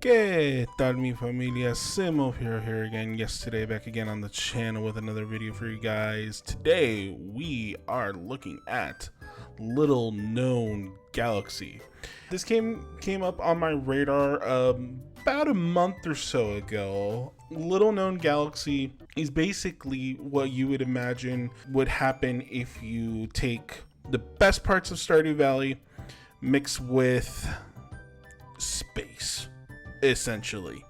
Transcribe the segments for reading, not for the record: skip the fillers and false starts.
¿Qué tal mi familia? SimWolfHero here again. Yesterday back again on the channel with another video for you guys. Today we are looking at Little Known Galaxy. This came up on my radar about a month or so ago. Little Known Galaxy is basically what you would imagine would happen if you take the best parts of Stardew Valley mixed with space. Essentially,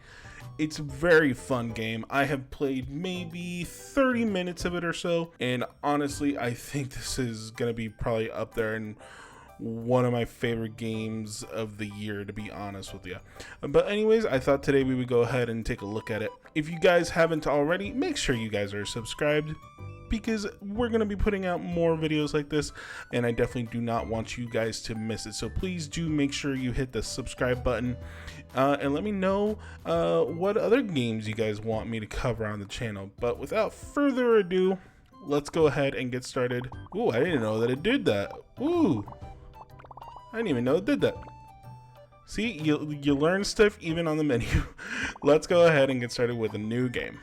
it's a very fun game. I have played maybe 30 minutes of it or so, and honestly I think this is gonna be probably up there and one of my favorite games of the year, to be honest with you. But anyways, I thought today we would go ahead and take a look at it. If you guys haven't already, make sure you guys are subscribed, because we're going to be putting out more videos like this, and I definitely do not want you guys to miss it. So please do make sure you hit the subscribe button, and let me know what other games you guys want me to cover on the channel. But without further ado, let's go ahead and get started. Ooh, I didn't know that it did that. Ooh, I didn't even know it did that. See, you learn stuff even on the menu. Let's go ahead and get started with a new game.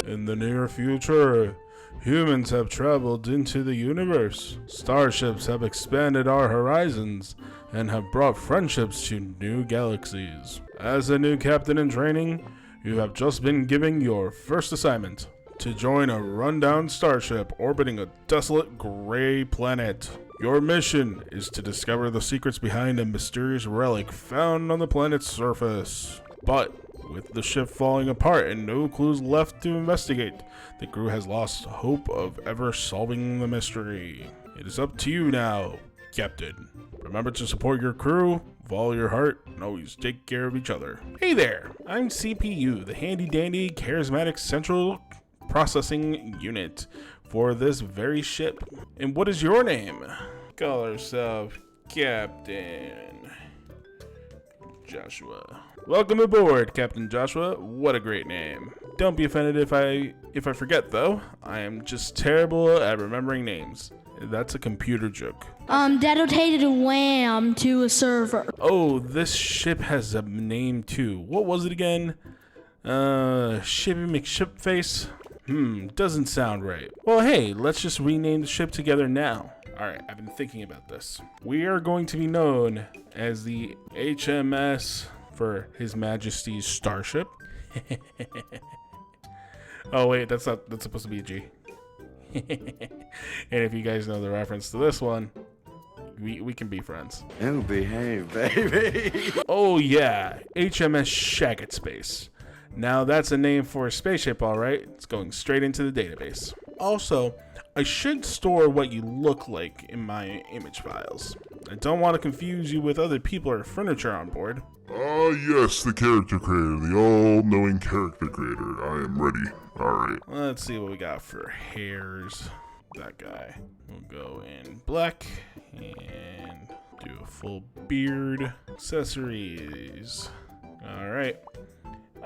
In the near future, humans have traveled into the universe. Starships have expanded our horizons and have brought friendships to new galaxies. As a new captain in training, you have just been given your first assignment: to join a rundown starship orbiting a desolate gray planet. Your mission is to discover the secrets behind a mysterious relic found on the planet's surface. But with the ship falling apart and no clues left to investigate, the crew has lost hope of ever solving the mystery. It is up to you now, Captain. Remember to support your crew, follow your heart, and always take care of each other. Hey there, I'm CPU, the handy-dandy, charismatic central processing unit for this very ship. And what is your name? Call yourself Captain Joshua. Welcome aboard, Captain Joshua. What a great name. Don't be offended if I forget, though. I am just terrible at remembering names. That's a computer joke. Dedicated wham to a server. Oh, this ship has a name too. What was it again? Shippy McShipface? Doesn't sound right. Well, hey, let's just rename the ship together now. Alright, I've been thinking about this. We are going to be known as the HMS for His Majesty's Starship. Oh wait, that's supposed to be a G. And if you guys know the reference to this one, we can be friends. And behave, baby. Oh yeah, HMS Shag at space. Now that's a name for a spaceship, alright. It's going straight into the database. Also, I should store what you look like in my image files. I don't want to confuse you with other people or furniture on board. Yes, the character creator, the all-knowing character creator. I am ready. Alright. Let's see what we got for hairs. That guy. We'll go in black and do a full beard. Accessories. Alright.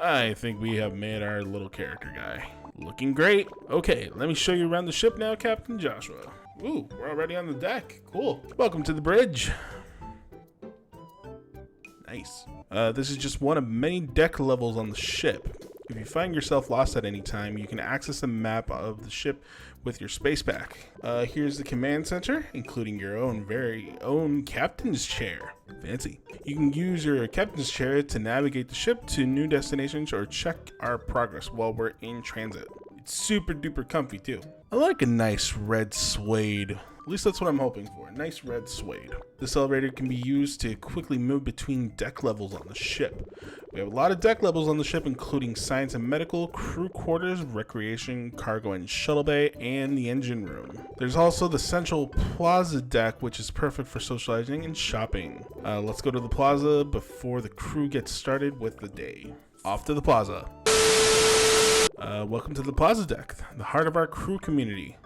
I think we have made our little character guy. Looking great. Okay, let me show you around the ship now, Captain Joshua. Ooh, we're already on the deck. Cool. Welcome to the bridge. Nice. This is just one of many deck levels on the ship. If you find yourself lost at any time, you can access the map of the ship with your space pack. Here's the command center, including your own very own captain's chair. Fancy. You can use your captain's chair to navigate the ship to new destinations or check our progress while we're in transit. It's super duper comfy too. I like a nice red suede. At least that's what I'm hoping for. Nice red suede. This elevator can be used to quickly move between deck levels on the ship. We have a lot of deck levels on the ship, including science and medical, crew quarters, recreation, cargo and shuttle bay, and the engine room. There's also the central plaza deck, which is perfect for socializing and shopping. Let's go to the plaza before the crew gets started with the day. Off to the plaza. Welcome to the plaza deck, the heart of our crew community.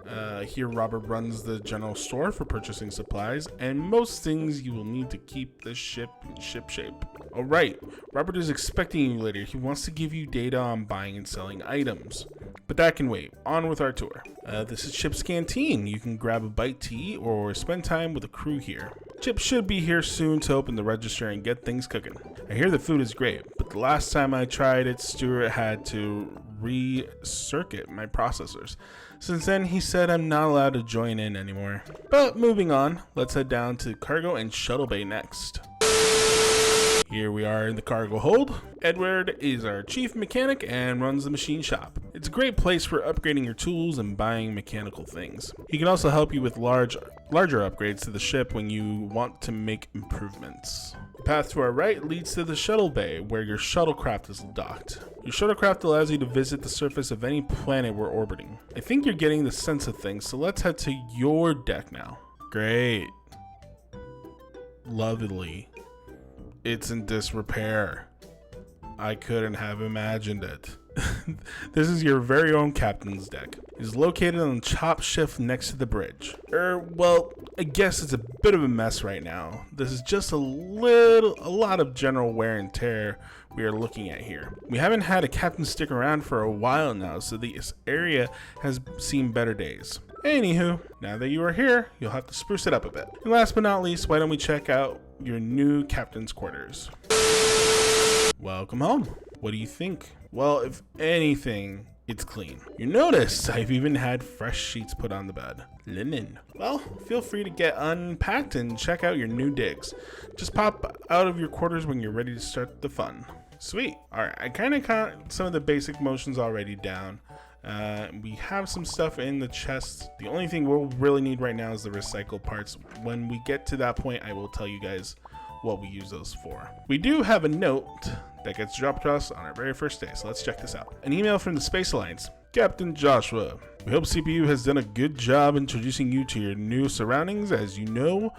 Here Robert runs the general store for purchasing supplies and most things you will need to keep the ship in ship shape. Alright, Robert is expecting you later. He wants to give you data on buying and selling items. But that can wait. On with our tour. This is Chip's Canteen. You can grab a bite to eat or spend time with the crew here. Chip should be here soon to open the register and get things cooking. I hear the food is great, but the last time I tried it, Stuart had to re-circuit my processors. Since then, he said I'm not allowed to join in anymore. But moving on, let's head down to cargo and shuttle bay next. Here we are in the cargo hold. Edward is our chief mechanic and runs the machine shop. It's a great place for upgrading your tools and buying mechanical things. He can also help you with larger upgrades to the ship when you want to make improvements. The path to our right leads to the shuttle bay, where your shuttlecraft is docked. Your shuttlecraft allows you to visit the surface of any planet we're orbiting. I think you're getting the sense of things, so let's head to your deck now. Great. Lovely. It's in disrepair. I couldn't have imagined it. This is your very own captain's deck. It's located on the chop shift next to the bridge. Well, I guess it's a bit of a mess right now. This is just a lot of general wear and tear we are looking at here. We haven't had a captain stick around for a while now, so this area has seen better days. Anywho, now that you are here, you'll have to spruce it up a bit. And last but not least, why don't we check out your new captain's quarters? Welcome home. What do you think? Well, if anything, it's clean. You notice I've even had fresh sheets put on the bed. Linen. Well, feel free to get unpacked and check out your new digs. Just pop out of your quarters when you're ready to start the fun. Sweet. All right, I kind of got some of the basic motions already down. We have some stuff in the chest. The only thing we'll really need right now is the recycled parts. When we get to that point, I will tell you guys what we use those for. We do have a note that gets dropped to us on our very first day, so let's check this out. An email from the Space Alliance. Captain Joshua, we hope CPU has done a good job introducing you to your new surroundings. As you know,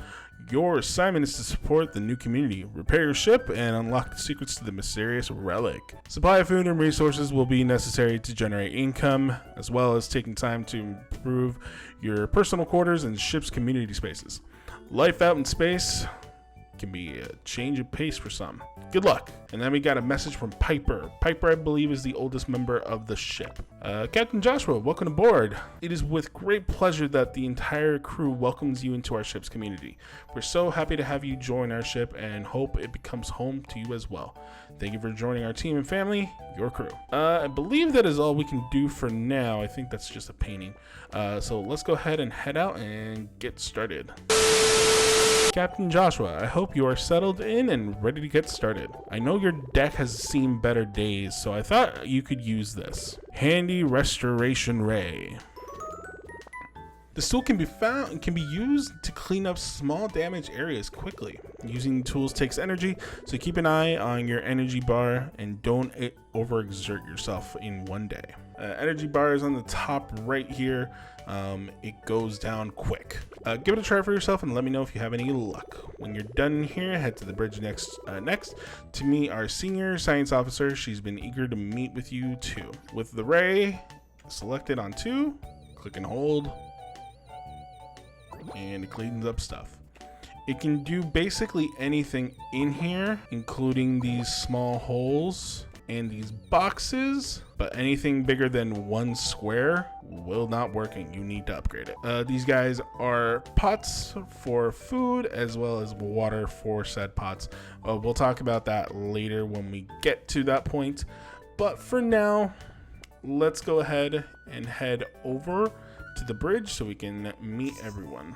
your assignment is to support the new community, repair your ship, and unlock the secrets to the mysterious relic. Supply of food and resources will be necessary to generate income, as well as taking time to improve your personal quarters and ship's community spaces. Life out in space can be a change of pace for some. Good luck. And then we got a message from Piper. Piper, I believe, is the oldest member of the ship. Captain Joshua, welcome aboard. It is with great pleasure that the entire crew welcomes you into our ship's community. We're so happy to have you join our ship and hope it becomes home to you as well. Thank you for joining our team and family, your crew. I believe that is all we can do for now. I think that's just a painting. So let's go ahead and head out and get started. Captain Joshua, I hope you are settled in and ready to get started. I know your deck has seen better days, so I thought you could use this. Handy Restoration Ray. This tool can be used to clean up small damaged areas quickly. Using tools takes energy, so keep an eye on your energy bar and don't overexert yourself in one day. Energy bar is on the top right here. It goes down quick. Give it a try for yourself and let me know if you have any luck. When you're done here, head to the bridge next to meet our senior science officer. She's been eager to meet with you too. With the ray selected on 2, click and hold, and it cleans up stuff. It can do basically anything in here, including these small holes and these boxes, but anything bigger than 1 square will not work and you need to upgrade it. These guys are pots for food as well as water for said pots. We'll talk about that later when we get to that point, but for now, let's go ahead and head over to the bridge so we can meet everyone.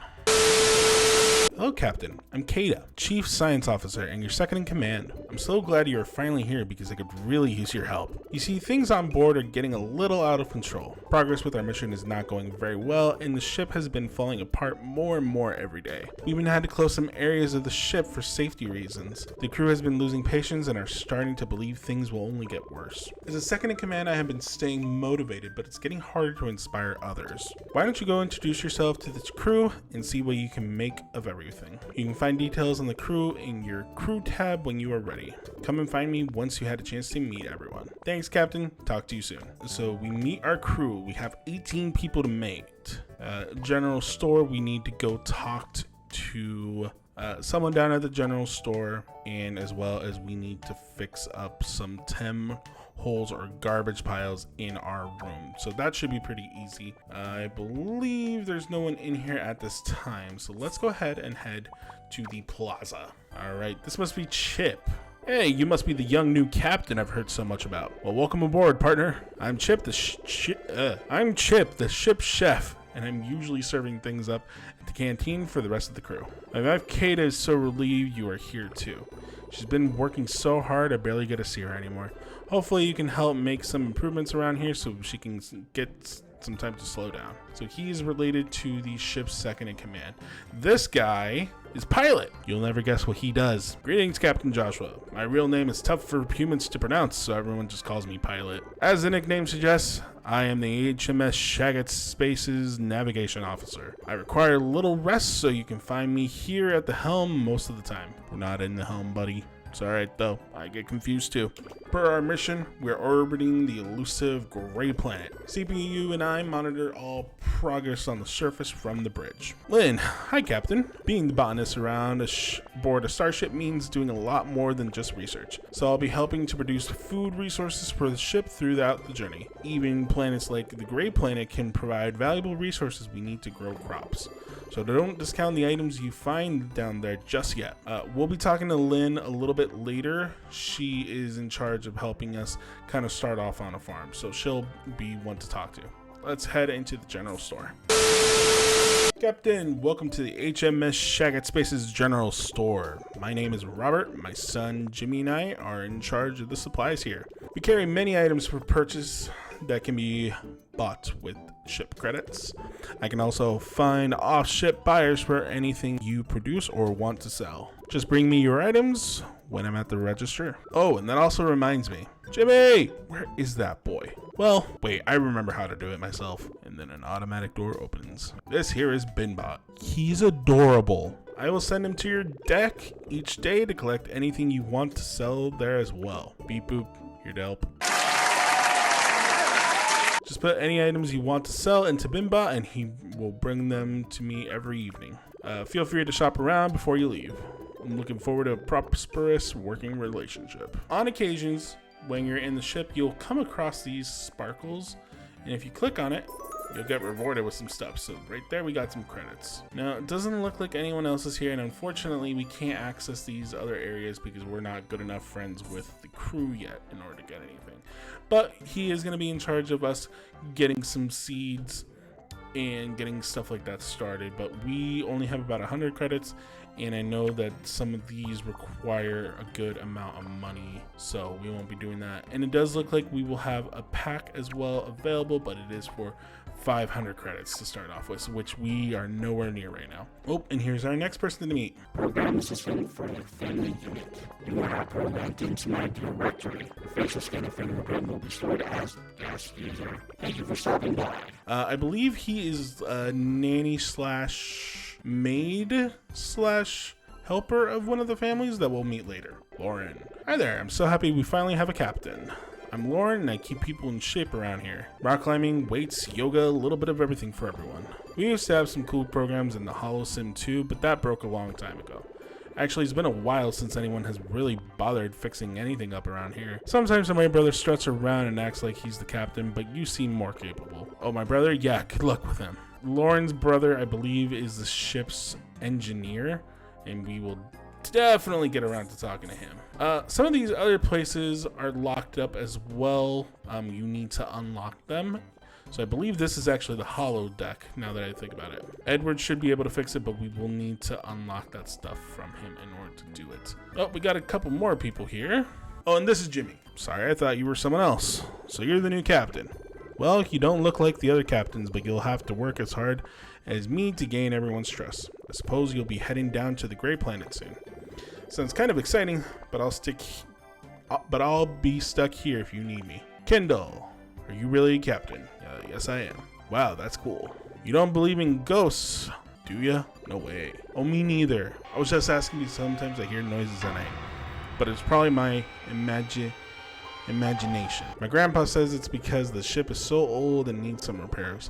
Hello, Captain. I'm Kada, Chief Science Officer and your second in command. I'm so glad you are finally here because I could really use your help. You see, things on board are getting a little out of control. Progress with our mission is not going very well, and the ship has been falling apart more and more every day. We even had to close some areas of the ship for safety reasons. The crew has been losing patience and are starting to believe things will only get worse. As a second in command, I have been staying motivated, but it's getting harder to inspire others. Why don't you go introduce yourself to the crew and see what you can make of everything. You can find details on the crew in your crew tab when you are ready. Come and find me once you had a chance to meet everyone. Thanks, Captain. Talk to you soon. So we meet our crew. We have 18 people to meet. General store, we need to go talk to someone down at the general store, and as well as we need to fix up some TEM holes or garbage piles in our room. So that should be pretty easy. I believe there's no one in here at this time. So let's go ahead and head to the plaza. All right, this must be Chip. Hey, you must be the young new captain I've heard so much about. Well, welcome aboard, partner. I'm Chip, the ship's chef, and I'm usually serving things up at the canteen for the rest of the crew. My wife Kata is so relieved you are here too. She's been working so hard I barely get to see her anymore. Hopefully you can help make some improvements around here so she can get some time to slow down. So he's related to the ship's second in command. This guy is Pilot. You'll never guess what he does. Greetings, Captain Joshua. My real name is tough for humans to pronounce, so everyone just calls me Pilot. As the nickname suggests, I am the HMS Shag Space's navigation officer. I require little rest, so you can find me here at the helm most of the time. We're not in the helm, buddy. It's alright though, I get confused too. Per our mission, we're orbiting the elusive gray planet. CPU and I monitor all progress on the surface from the bridge. Lynn, hi Captain. Being the botanist around aboard a starship means doing a lot more than just research. So I'll be helping to produce food resources for the ship throughout the journey. Even planets like the gray planet can provide valuable resources we need to grow crops. So don't discount the items you find down there just yet. We'll be talking to Lynn a little bit later. She is in charge of helping us kind of start off on a farm, so she'll be one to talk to. Let's head into the general store. Captain, welcome to the HMS Shag Space's general store. My name is Robert. My son Jimmy and I are in charge of the supplies here. We carry many items for purchase that can be bought with ship credits. I can also find off-ship buyers for anything you produce or want to sell. Just bring me your items when I'm at the register. Oh, and that also reminds me. Jimmy, where is that boy? Well, wait, I remember how to do it myself. And then an automatic door opens. This here is Binbot. He's adorable. I will send him to your deck each day to collect anything you want to sell there as well. Beep boop, here to help. Just put any items you want to sell into Binbot and he will bring them to me every evening. Feel free to shop around before you leave. I'm looking forward to a prosperous working relationship. On occasions, when you're in the ship, you'll come across these sparkles, and if you click on it, you'll get rewarded with some stuff. So right there, we got some credits. Now, it doesn't look like anyone else is here, and unfortunately, we can't access these other areas because we're not good enough friends with the crew yet in order to get anything. But he is going to be in charge of us getting some seeds and getting stuff like that started. But we only have about 100 credits, and I know that some of these require a good amount of money, so we won't be doing that. And it does look like we will have a pack as well available, but it is for 500 credits to start off with, which we are nowhere near right now. Oh, and here's our next person to meet. Program assistant for the family unit. You are now programmed into my directory. The facial scan of fingerprint will be stored as guest user. Thank you for stopping by. I believe he is a nanny slash maid slash helper of one of the families that we'll meet later. Lauren. Hi there, I'm so happy we finally have a captain. I'm Lauren and I keep people in shape around here. Rock climbing, weights, yoga, a little bit of everything for everyone. We used to have some cool programs in the Wholesome too, but that broke a long time ago. Actually, it's been a while since anyone has really bothered fixing anything up around here. Sometimes my brother struts around and acts like he's the captain, but you seem more capable. Oh, my brother? Yeah, good luck with him. Lauren's brother, I believe, is the ship's engineer, and we will definitely get around to talking to him. Some of these other places are locked up as well. You need to unlock them. So I believe this is actually the hollow deck, now that I think about it. Edward should be able to fix it, but we will need to unlock that stuff from him in order to do it. Oh, we got a couple more people here. Oh, and this is Jimmy. Sorry, I thought you were someone else. So you're the new captain. Well, you don't look like the other captains, but you'll have to work as hard as me to gain everyone's trust. I suppose you'll be heading down to the Gray Planet soon. Sounds kind of exciting, but I'll be stuck here if you need me. Kendall, are you really a captain? Yes, I am. Wow, that's cool. You don't believe in ghosts, do ya? No way. Oh, me neither. I was just asking because sometimes I hear noises at night, but it's probably my imagination. My grandpa says it's because the ship is so old and needs some repairs,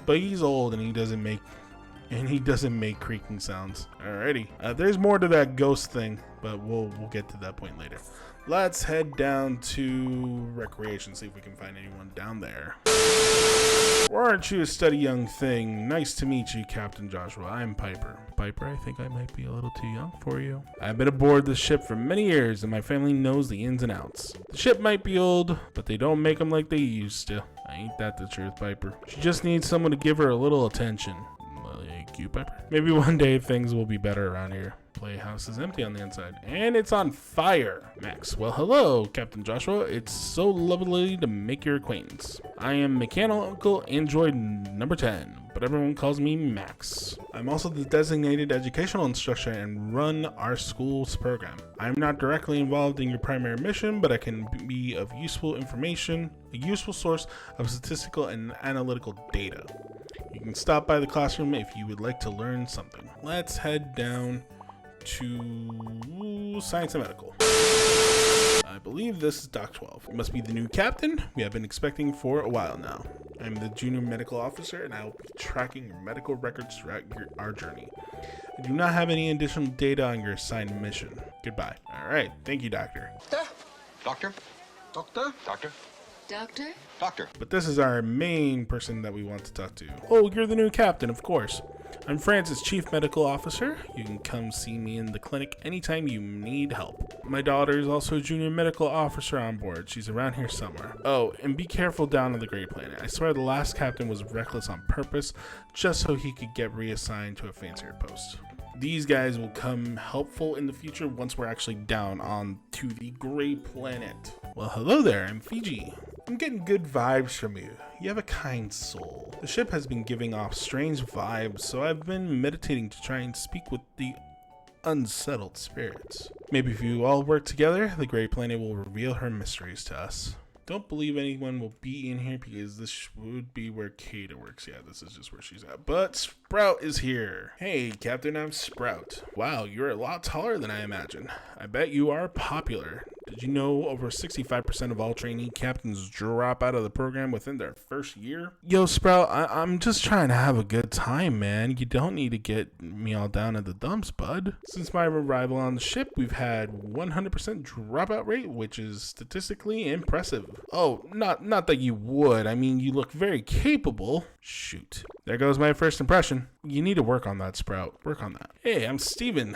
but he's old and he doesn't make creaking sounds. Alrighty, there's more to that ghost thing, but we'll get to that point later. Let's head down to recreation, see if we can find anyone down there. Aren't you a steady young thing? Nice to meet you, Captain Joshua. I'm Piper. Piper, I think I might be a little too young for you. I've been aboard this ship for many years, and my family knows the ins and outs. The ship might be old, but they don't make them like they used to. Ain't that the truth, Piper? She just needs someone to give her a little attention. Like you, Piper? Maybe one day things will be better around here. Playhouse is empty on the inside, and it's on fire. Max, well, hello, Captain Joshua. It's so lovely to make your acquaintance. I am Mechanical Android number 10, but everyone calls me Max. I'm also the designated educational instructor and run our school's program. I'm not directly involved in your primary mission, but I can be of useful information, a useful source of statistical and analytical data. You can stop by the classroom if you would like to learn something. Let's head down to Science and Medical. I believe this is Doc 12. You must be the new captain we have been expecting for a while now. I'm the junior medical officer, and I will be tracking your medical records throughout our journey. I do not have any additional data on your assigned mission. Goodbye. All right. Thank you, Doctor. Doctor? Doctor? Doctor? Doctor? Doctor. But this is our main person that we want to talk to. Oh, you're the new captain, of course. I'm Francis, Chief Medical Officer. You can come see me in the clinic anytime you need help. My daughter is also a junior medical officer on board. She's around here somewhere. Oh, and be careful down on the Gray Planet. I swear the last captain was reckless on purpose, just so he could get reassigned to a fancier post. These guys will come helpful in the future once we're actually down on to the Gray Planet. Well, hello there, I'm Fiji. I'm getting good vibes from you. You have a kind soul. The ship has been giving off strange vibes, so I've been meditating to try and speak with the unsettled spirits. Maybe if you all work together, the Gray Planet will reveal her mysteries to us. Don't believe anyone will be in here because this would be where Kata works. Yeah, this is just where she's at. But Sprout is here. Hey, Captain, I'm Sprout. Wow, you're a lot taller than I imagined. I bet you are popular. Did you know over 65% of all trainee captains drop out of the program within their first year? Yo, Sprout, I'm just trying to have a good time, man. You don't need to get me all down in the dumps, bud. Since my arrival on the ship, we've had 100% dropout rate, which is statistically impressive. Oh, not that you would. I mean, you look very capable. Shoot. There goes my first impression. You need to work on that, Sprout. Work on that. Hey, I'm Steven.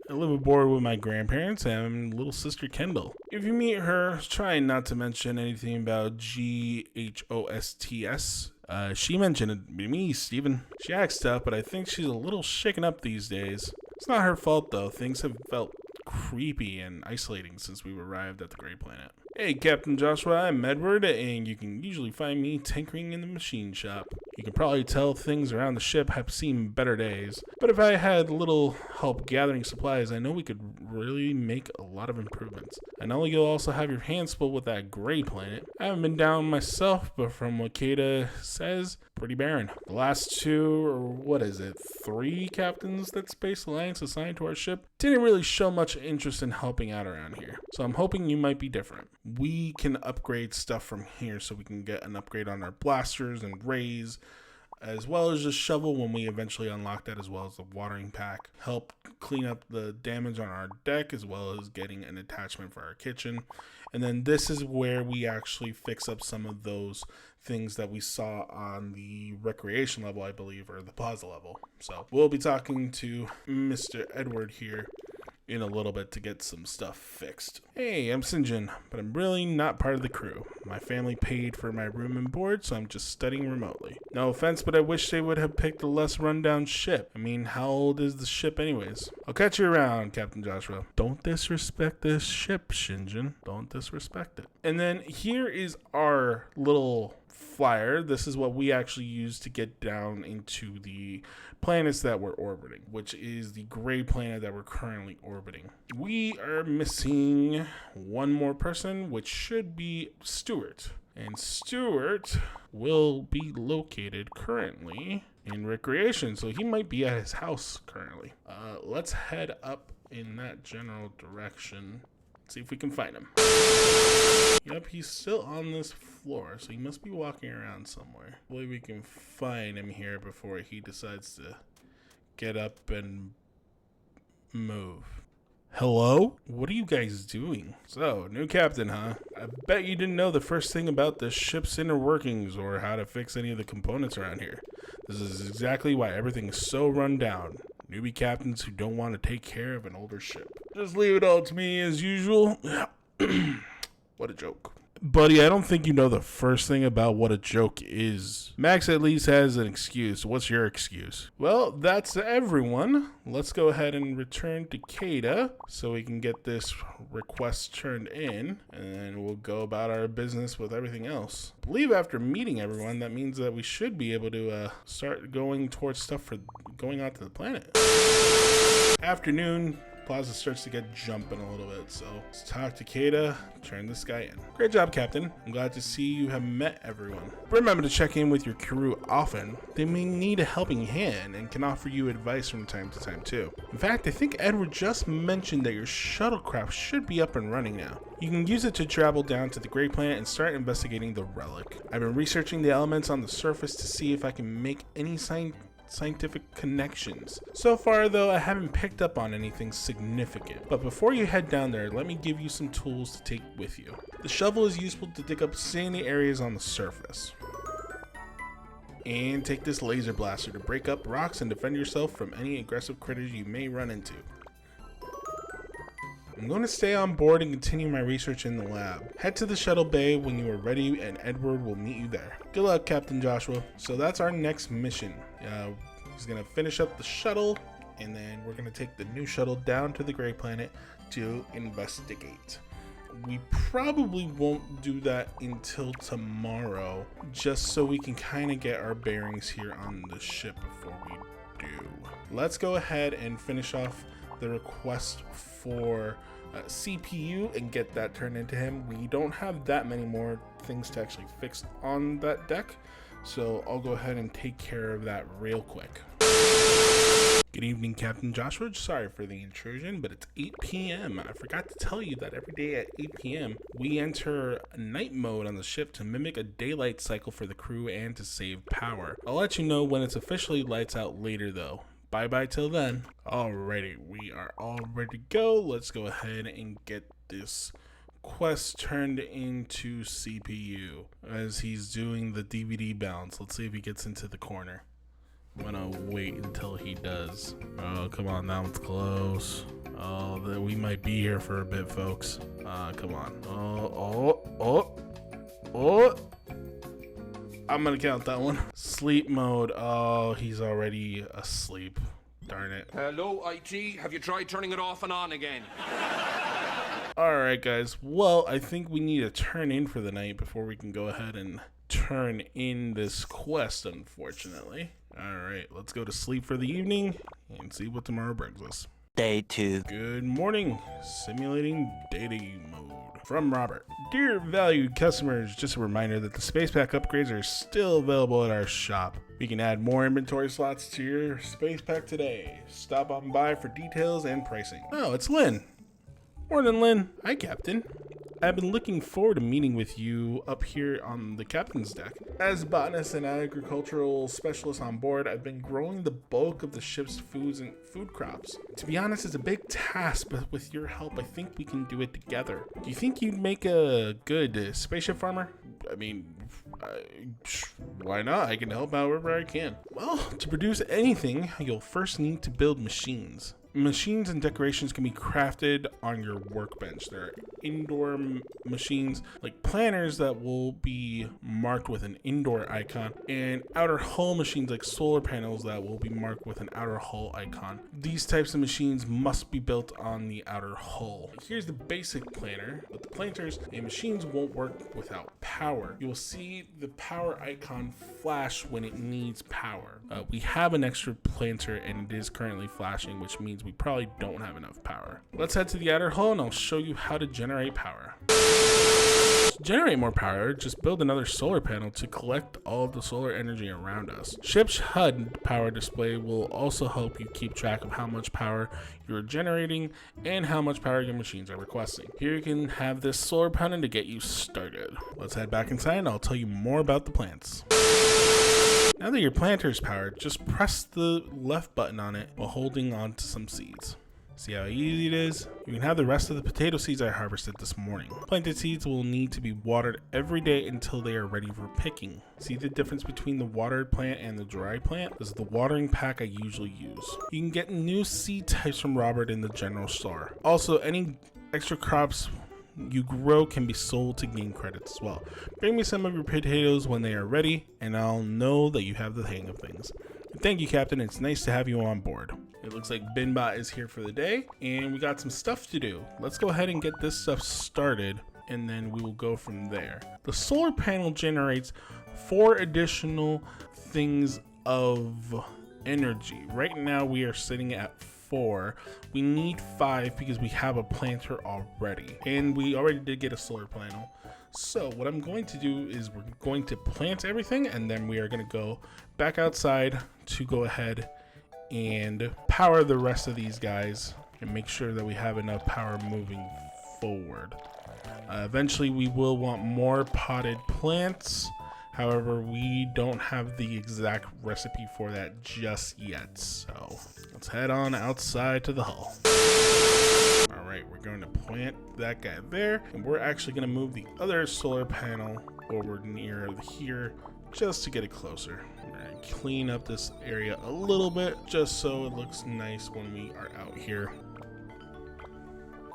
I live aboard with my grandparents and little sister Kendall. If you meet her, try not to mention anything about GHOSTS. She mentioned it to me, Steven. She acts up, but I think she's a little shaken up these days. It's not her fault, though. Things have felt creepy and isolating since we arrived at the Gray Planet. Hey, Captain Joshua, I'm Edward, and you can usually find me tinkering in the machine shop. You can probably tell things around the ship have seen better days, but if I had a little help gathering supplies, I know we could really make a lot of improvements. I know you'll also have your hands full with that Gray Planet. I haven't been down myself, but from what Kata says, pretty barren. The last two, or what is it, 3 captains that Space Alliance assigned to our ship didn't really show much interest in helping out around here, so I'm hoping you might be different. We can upgrade stuff from here, so we can get an upgrade on our blasters and rays, as well as just shovel when we eventually unlock that, as well as the watering pack. Help clean up the damage on our deck, as well as getting an attachment for our kitchen. And then this is where we actually fix up some of those things that we saw on the recreation level, I believe, or the plaza level. So we'll be talking to Mr. Edward here in a little bit to get some stuff fixed. Hey, I'm Sinjin, but I'm really not part of the crew. My family paid for my room and board, so I'm just studying remotely. No offense, but I wish they would have picked a less rundown ship. I mean, how old is the ship anyways? I'll catch you around, Captain Joshua. Don't disrespect this ship, Shinjin. Don't disrespect it. And then here is our little flyer. This is what we actually use to get down into the planets that we're orbiting, which is the Gray Planet that we're currently orbiting. We are missing one more person, which should be Stuart. And Stuart will be located currently in recreation, so he might be at his house currently. Let's head up in that general direction. See if we can find him. Yep, he's still on this floor, so he must be walking around somewhere. Hopefully we can find him here before he decides to get up and move. Hello? What are you guys doing? So, new captain, huh? I bet you didn't know the first thing about the ship's inner workings or how to fix any of the components around here. This is exactly why everything is so run down. Newbie captains who don't want to take care of an older ship. Just leave it all to me as usual. What a joke. Buddy, I don't think you know the first thing about what a joke is. Max at least has an excuse. What's your excuse? Well, that's everyone. Let's go ahead and return to Kada so we can get this request turned in, and then we'll go about our business with everything else. I believe after meeting everyone, that means that we should be able to start going towards stuff for going out to the planet. Afternoon. Plaza starts to get jumping a little bit, so let's talk to Kada, turn this guy in. Great job, Captain. I'm glad to see you have met everyone. Remember to check in with your crew often. They may need a helping hand and can offer you advice from time to time too. In fact, I think Edward just mentioned that your shuttlecraft should be up and running now. You can use it to travel down to the Great Planet and start investigating the relic. I've been researching the elements on the surface to see if I can make any scientific connections. So far though, I haven't picked up on anything significant. But before you head down there, let me give you some tools to take with you. The shovel is useful to dig up sandy areas on the surface. And take this laser blaster to break up rocks and defend yourself from any aggressive critters you may run into. I'm going to stay on board and continue my research in the lab. Head to the shuttle bay when you are ready and Edward will meet you there. Good luck, Captain Joshua. So that's our next mission. He's going to finish up the shuttle and then we're going to take the new shuttle down to the Gray Planet to investigate. We probably won't do that until tomorrow, just so we can kind of get our bearings here on the ship before we do. Let's go ahead and finish off the request for CPU and get that turned into him. We don't have that many more things to actually fix on that deck, so I'll go ahead and take care of that real quick. Good evening, Captain Joshua. Sorry for the intrusion, but it's 8 p.m. I forgot to tell you that every day at 8 p.m. we enter night mode on the ship to mimic a daylight cycle for the crew and to save power. I'll let you know when it's officially lights out later though. Bye-bye till then. Alrighty, we are all ready to go. Let's go ahead and get this quest turned into CPU as he's doing the DVD bounce. Let's see if he gets into the corner. I'm gonna wait until he does. Oh, come on, that one's close. Oh, we might be here for a bit, folks. Come on. Oh. I'm gonna count that one. Sleep mode. Oh, he's already asleep. Darn it. Hello, IT. Have you tried turning it off and on again? Alright, guys. Well, I think we need to turn in for the night before we can go ahead and turn in this quest, unfortunately. Alright, let's go to sleep for the evening and see what tomorrow brings us. Day 2. Good morning. Simulating data mode. From Robert. Dear valued customers, just a reminder that the space pack upgrades are still available at our shop. We can add more inventory slots to your space pack today. Stop on by for details and pricing. Oh, it's Lynn. Morning, Lynn. Hi, Captain. I've been looking forward to meeting with you up here on the captain's deck. As botanist and agricultural specialist on board, I've been growing the bulk of the ship's food crops. To be honest, it's a big task, but with your help, I think we can do it together. Do you think you'd make a good spaceship farmer? I mean, why not? I can help however I can. Well, to produce anything, you'll first need to build machines. Machines and decorations can be crafted on your workbench. There are indoor machines like planners that will be marked with an indoor icon, and outer hull machines like solar panels that will be marked with an outer hull icon. These types of machines must be built on the outer hull. Here's the basic planner, but the planters and machines won't work without power. You'll see the power icon flash when it needs power. We have an extra planter and it is currently flashing, which means we probably don't have enough power. Let's head to the outer hull and I'll show you how to generate power. To generate more power, just build another solar panel to collect all of the solar energy around us. Ship's HUD power display will also help you keep track of how much power you're generating and how much power your machines are requesting. Here you can have this solar panel to get you started. Let's head back inside and I'll tell you more about the plants. Now that your planter is powered, just press the left button on it while holding on to some seeds. See how easy it is? You can have the rest of the potato seeds I harvested this morning. Planted seeds will need to be watered every day until they are ready for picking. See the difference between the watered plant and the dry plant? This is the watering pack I usually use. You can get new seed types from Robert in the general store. Also, any extra crops you grow can be sold to gain credits as well. Bring me some of your potatoes when they are ready, and I'll know that you have the hang of things. Thank you, Captain. It's nice to have you on board. It looks like Binbot is here for the day, and we got some stuff to do. Let's go ahead and get this stuff started, and then we will go from there. The solar panel generates 4 additional things of energy. Right now, we are sitting at 4. We need 5 because we have a planter already, and we already did get a solar panel. So what I'm going to do is we're going to plant everything, and then we are going to go back outside to go ahead and power the rest of these guys and make sure that we have enough power moving forward. Eventually we will want more potted plants. However, we don't have the exact recipe for that just yet. So let's head on outside to the hull. All right, we're going to plant that guy there, and we're actually going to move the other solar panel over near here just to get it closer. We're going to clean up this area a little bit just so it looks nice when we are out here.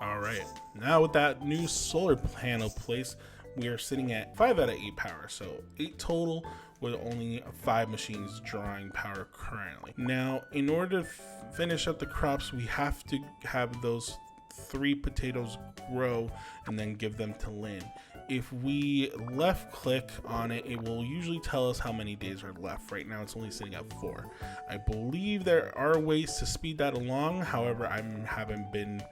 All right, now with that new solar panel placed, we are sitting at 5 out of 8 power, so 8 total with only 5 machines drawing power currently. Now, in order to finish up the crops, we have to have those 3 potatoes grow and then give them to Lynn. If we left click on it, it will usually tell us how many days are left. Right now it's only sitting at 4. I believe there are ways to speed that along. However, I haven't been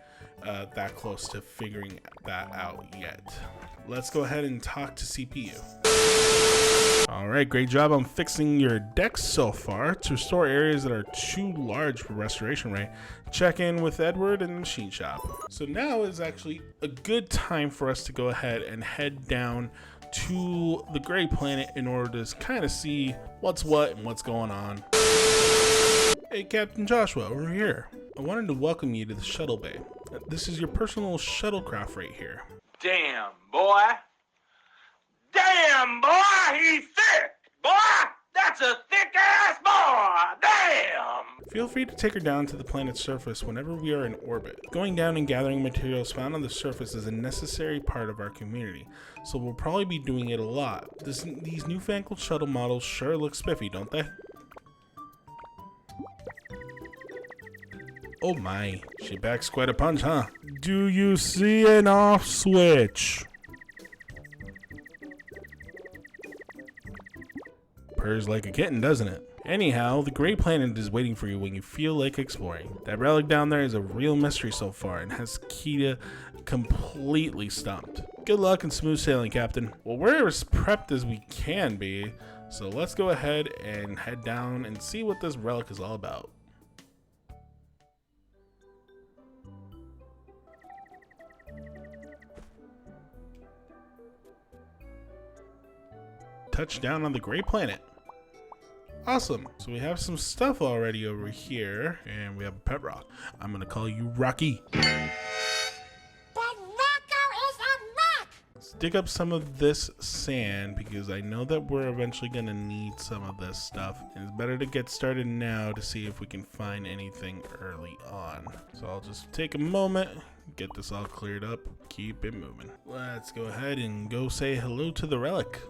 that close to figuring that out yet. Let's go ahead and talk to CPU. All right, great job on fixing your decks so far. To restore areas that are too large for restoration rate, check in with Edward in the machine shop. So now is actually a good time for us to go ahead and head down to the gray planet in order to kind of see what's what and what's going on. Hey, Captain Joshua, over here. I wanted to welcome you to the shuttle bay. This is your personal shuttlecraft right here. Damn, boy. Damn, boy, he's thick. Boy, that's a thick-ass boy. Damn. Feel free to take her down to the planet's surface whenever we are in orbit. Going down and gathering materials found on the surface is a necessary part of our community, so we'll probably be doing it a lot. These newfangled shuttle models sure look spiffy, don't they? Oh my, she backs quite a punch, huh? Do you see an off switch? Purrs like a kitten, doesn't it? Anyhow, the gray planet is waiting for you when you feel like exploring. That relic down there is a real mystery so far and has Kita completely stumped. Good luck and smooth sailing, Captain. Well, we're as prepped as we can be, so let's go ahead and head down and see what this relic is all about. Touchdown on the gray planet. Awesome. So we have some stuff already over here, and we have a pet rock. I'm gonna call you Rocky. But Rocco is a rock! Let's dig up some of this sand because I know that we're eventually gonna need some of this stuff, and it's better to get started now to see if we can find anything early on. So I'll just take a moment, get this all cleared up, keep it moving. Let's go ahead and go say hello to the relic.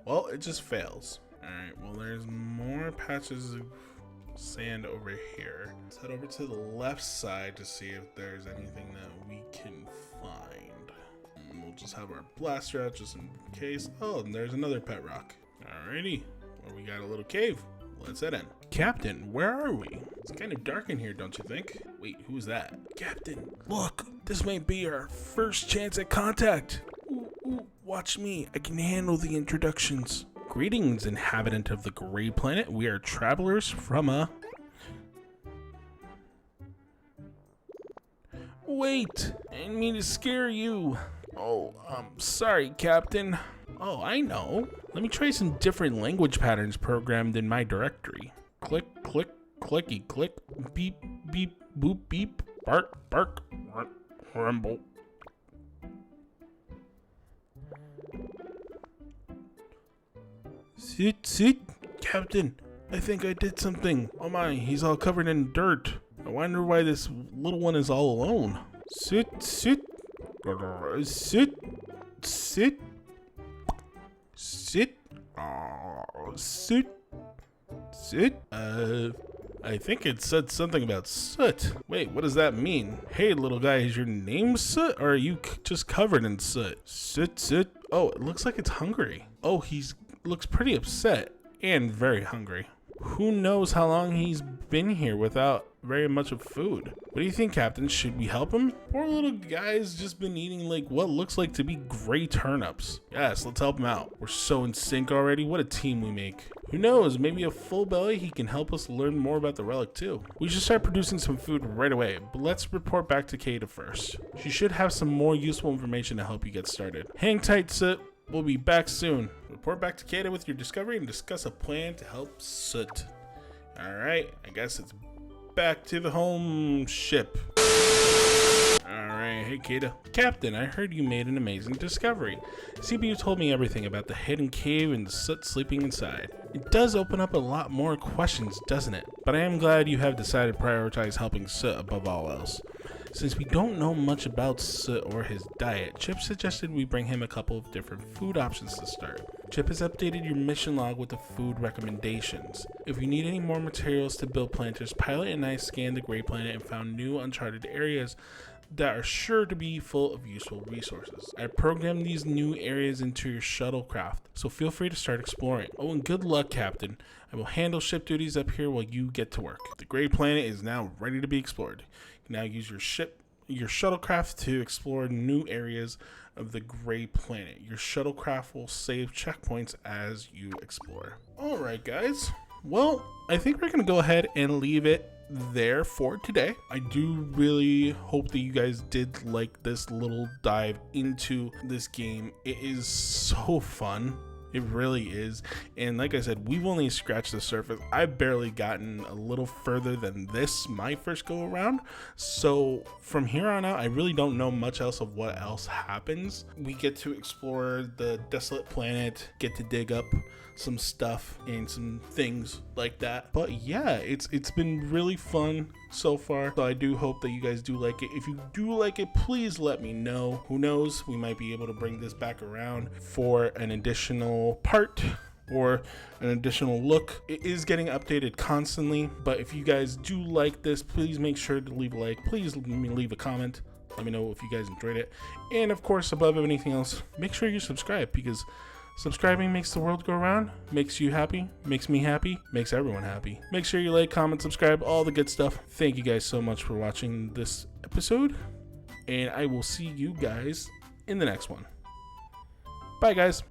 Well, it just fails. Alright, well, there's more patches of sand over here. Let's head over to the left side to see if there's anything that we can find. And we'll just have our blaster out just in case. Oh, and there's another pet rock. Alrighty, well, we got a little cave. Let's head in. Captain, where are we? It's kind of dark in here, don't you think? Wait, who's that? Captain, look, this may be our first chance at contact. Ooh, watch me, I can handle the introductions. Greetings, inhabitant of the Gray Planet. We are travelers from a... Wait! I didn't mean to scare you. Oh, sorry, Captain. Oh, I know. Let me try some different language patterns programmed in my directory. Click, click, clicky, click, beep, beep, boop, beep, bark, bark, rumble. Sit, Captain. I think I did something. Oh my, he's all covered in dirt. I wonder why this little one is all alone. Sit, sit, sit, sit, sit, sit, sit. I think it said something about soot. Wait, what does that mean? Hey, little guy, is your name Soot, or are you just covered in soot? Sit, sit. Oh, it looks like it's hungry. Oh, looks pretty upset and very hungry. Who knows how long he's been here without very much of food. What do you think, Captain? Should we help him? Poor little guy's just been eating like what looks like to be gray turnips. Yes, let's help him out. We're so in sync already. What a team we make. Who knows, maybe a full belly, he can help us learn more about the relic too. We should start producing some food right away, but let's report back to Kata first. She should have some more useful information to help you get started. Hang tight, Soot. We'll be back soon. Report back to Kata with your discovery and discuss a plan to help Soot. Alright, I guess it's back to the home ship. Alright, hey Kata. Captain, I heard you made an amazing discovery. CPU told me everything about the hidden cave and the Soot sleeping inside. It does open up a lot more questions, doesn't it? But I am glad you have decided to prioritize helping Soot above all else. Since we don't know much about Soot or his diet, Chip suggested we bring him a couple of different food options to start. Chip has updated your mission log with the food recommendations. If you need any more materials to build planters, Pilot and I scanned the Gray Planet and found new uncharted areas that are sure to be full of useful resources. I programmed these new areas into your shuttlecraft, so feel free to start exploring. Oh, and good luck, Captain. I will handle ship duties up here while you get to work. The Gray Planet is now ready to be explored. You can now use your shuttlecraft to explore new areas of the Gray Planet. Your shuttlecraft will save checkpoints as you explore. Alright guys, well, I think we're gonna go ahead and leave it there for today. I do really hope that you guys did like this little dive into this game. It is so fun. It really is. And like I said, we've only scratched the surface. I've barely gotten a little further than this my first go around. So from here on out, I really don't know much else of what else happens. We get to explore the desolate planet, get to dig up some stuff and some things like that. But yeah, it's been really fun so far. So I do hope that you guys do like it. If you do like it, please let me know. Who knows, we might be able to bring this back around for an additional part or an additional look. It is getting updated constantly, but if you guys do like this, please make sure to leave a like. Please leave a comment. Let me know if you guys enjoyed it. And of course, above anything else, make sure you subscribe, because subscribing makes the world go around, makes you happy, makes me happy, makes everyone happy. Make sure you like, comment, subscribe, all the good stuff. Thank you guys so much for watching this episode, and I will see you guys in the next one. Bye guys.